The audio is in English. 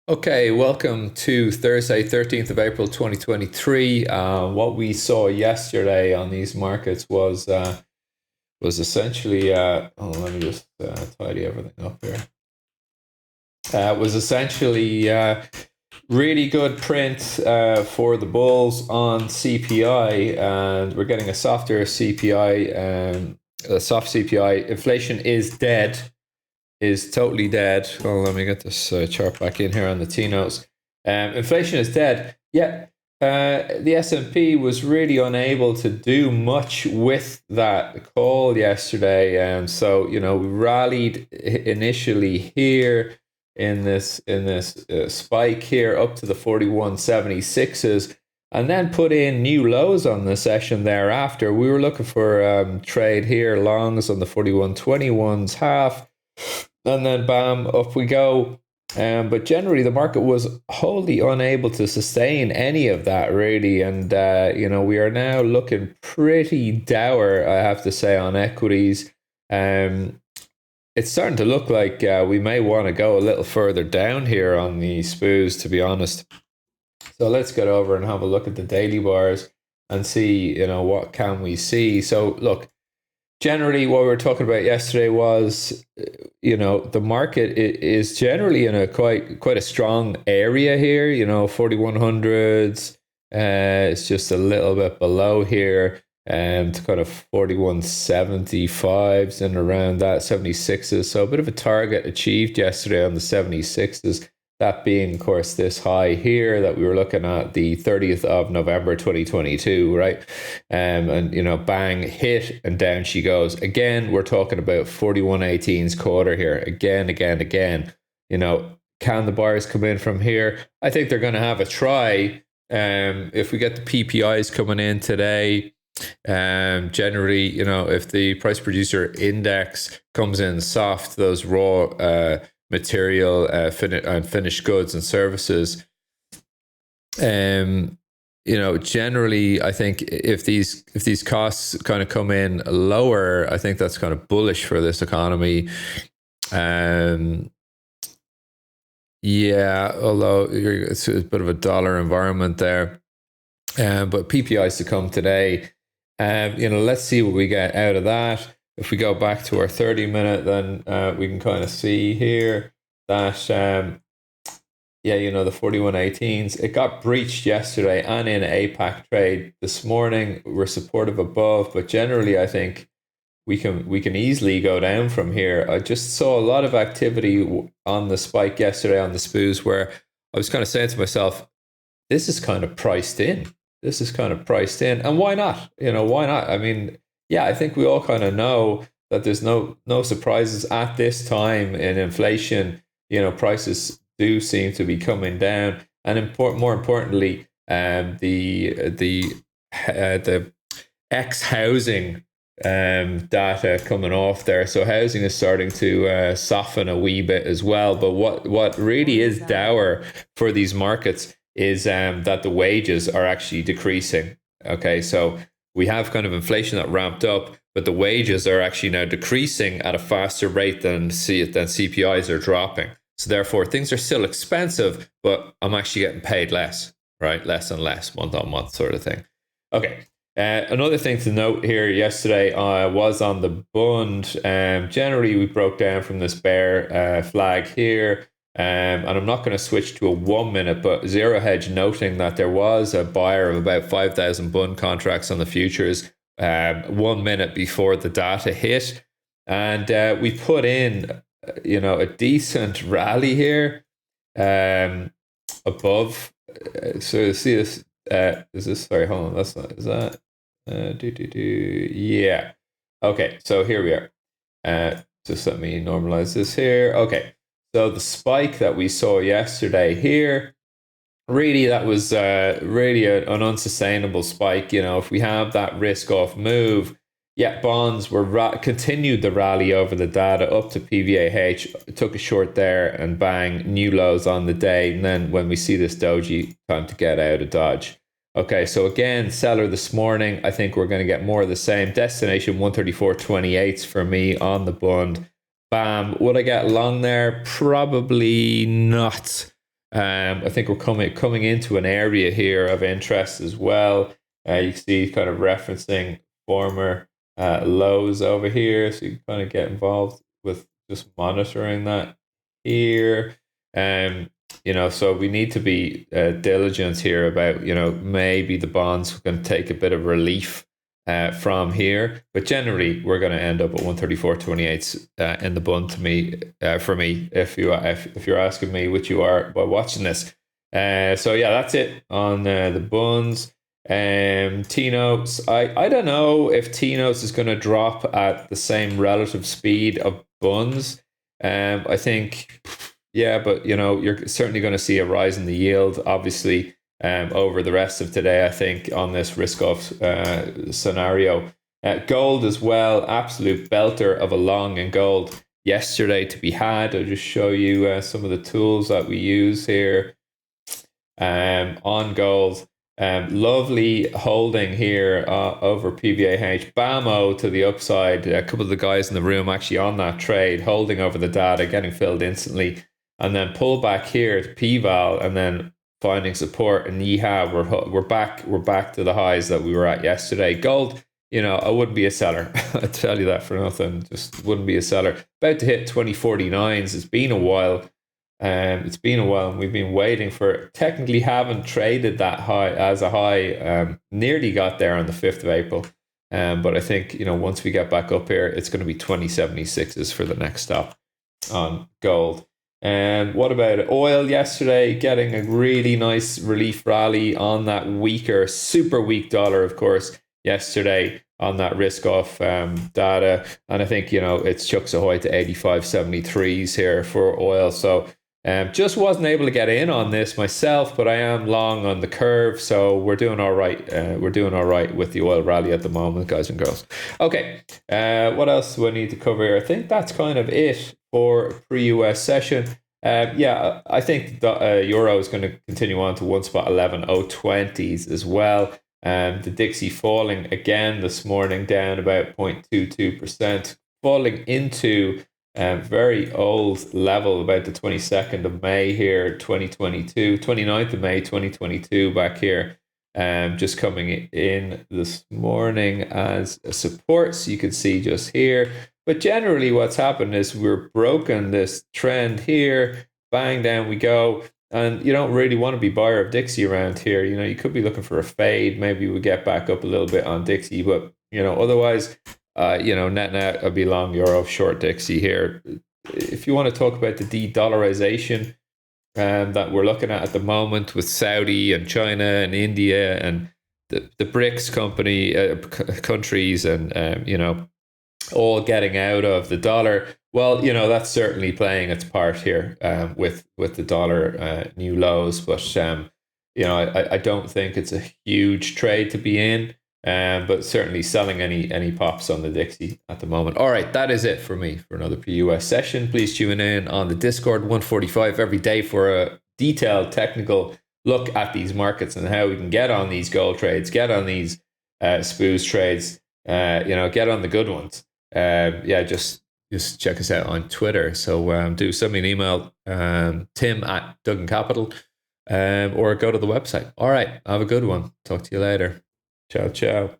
Okay, welcome to Thursday, 13th of April, 2023. What we saw yesterday on these markets was essentially, let me just tidy everything up here. Was essentially really good print for the bulls on CPI, and we're getting a softer CPI, a soft CPI. Inflation is dead, is totally dead. Well, let me get this chart back in here on the T notes. Inflation is dead. Yeah, the S&P was really unable to do much with that call yesterday, and so we rallied initially here in this spike here up to the 41.76s, and then put in new lows on the session thereafter. We were looking for trade here, longs on the 41.21s half, and then bam, up we go. But generally, the market was wholly unable to sustain any of that, really. And, we are now looking pretty dour, I have to say, on equities. It's starting to look like we may want to go a little further down here on the SPOOs, to be honest. So let's get over and have a look at the daily bars and see, what can we see. So look, generally what we were talking about yesterday was, the market is generally in a quite a strong area here. 4100s. It's just a little bit below here, to kind of 41.75s and around that 76s. So a bit of a target achieved yesterday on the 76s. That being, of course, this high here that we were looking at the 30th of November 2022, right? And, bang, hit, and down she goes. Again, we're talking about 41.18's quarter here. Again. Can the buyers come in from here? I think they're going to have a try. If we get the PPIs coming in today, generally, if the price producer index comes in soft, those raw material and finished goods and services, generally, I think if these costs kind of come in lower, I think that's kind of bullish for this economy. Although it's a bit of a dollar environment there, but PPIs to come today. Let's see what we get out of that. If we go back to our 30-minute, then we can kind of see here that, the 41.18s, it got breached yesterday and in APAC trade this morning. We're supportive above, but generally, I think we can easily go down from here. I just saw a lot of activity on the spike yesterday on the SPOOs, where I was kind of saying to myself, this is kind of priced in. And why not? Why not? I mean, I think we all kind of know that there's no surprises at this time in inflation. Prices do seem to be coming down, and more importantly, the ex-housing data coming off there. So housing is starting to soften a wee bit as well. But what really is dour for these markets is that the wages are actually decreasing. Okay, so we have kind of inflation that ramped up, but the wages are actually now decreasing at a faster rate than CPIs are dropping. So therefore, things are still expensive, but I'm actually getting paid less, right? Less and less, month on month sort of thing. Okay. Another thing to note here yesterday was on the Bund. Generally, we broke down from this bear flag here. And I'm not going to switch to a 1 minute, but Zero Hedge noting that there was a buyer of about 5,000 Bund contracts on the futures 1 minute before the data hit. And we put in, a decent rally here above. So see this, is this, sorry, hold on, that's not, is that, yeah. Okay, so here we are. Just let me normalize this here. Okay. So the spike that we saw yesterday here, really, that was really an unsustainable spike. If we have that risk off move, bonds were continued the rally over the data up to PVAH, took a short there and bang, new lows on the day. And then when we see this doji, time to get out of Dodge. Okay, so again, seller this morning, I think we're going to get more of the same. Destination 134.28 for me on the Bund. Bam. Would I get long there? Probably not. I think we're coming into an area here of interest as well. You can see kind of referencing former lows over here, so you can kind of get involved with just monitoring that here. So we need to be diligent here about, maybe the bonds can take a bit of relief from here, but generally we're going to end up at 134.28 in the bund for me, if you're asking me, which you are by watching this. So yeah, that's it on the bunds. T-notes, I don't know if T-notes is going to drop at the same relative speed of bunds. I think, yeah, but you're certainly going to see a rise in the yield, obviously, over the rest of today, I think, on this risk-off scenario. Gold as well, absolute belter of a long in gold yesterday to be had. I'll just show you some of the tools that we use here on gold. Lovely holding here over PVAH. BAMO to the upside. A couple of the guys in the room actually on that trade, holding over the data, getting filled instantly. And then pull back here to PVAL, and then finding support. And we're back to the highs that we were at yesterday. Gold, I wouldn't be a seller. I tell you that for nothing. Just wouldn't be a seller. About to hit 2049s. It's been a while. And we've been waiting for it. Technically haven't traded that high as a high. Nearly got there on the 5th of April. But I think, once we get back up here, it's going to be 2076s for the next stop on gold. And what about oil yesterday? Getting a really nice relief rally on that super weak dollar, of course, yesterday on that risk off data. And I think, it's chucks ahoy to 85.73s here for oil. So just wasn't able to get in on this myself, but I am long on the curve. So we're doing all right. We're doing all right with the oil rally at the moment, guys and girls. Okay. What else do I need to cover here? I think that's kind of it for pre-US session. I think the euro is going to continue on to 1.11.020s as well. The Dixie falling again this morning, down about 0.22%, falling into very old level, about the 22nd of May here, 2022, 29th of May, 2022 back here. Just coming in this morning as a support, so you can see just here. But generally what's happened is we're broken this trend here, bang, down we go. And you don't really want to be buyer of Dixie around here. You could be looking for a fade. Maybe we get back up a little bit on Dixie, but otherwise, net I'd be long euro, short Dixie here. If you want to talk about the de-dollarization that we're looking at the moment with Saudi and China and India and the BRICS countries and all getting out of the dollar. Well, that's certainly playing its part here with the dollar new lows. But I don't think it's a huge trade to be in. But certainly selling any pops on the Dixie at the moment. All right, that is it for me for another PUS session. Please tune in on the Discord 145 every day for a detailed technical look at these markets and how we can get on these gold trades, get on these SPOOS trades, get on the good ones. Just check us out on Twitter. So do send me an email, tim@Duggan Capital, or go to the website. All right, have a good one. Talk to you later. Ciao, ciao.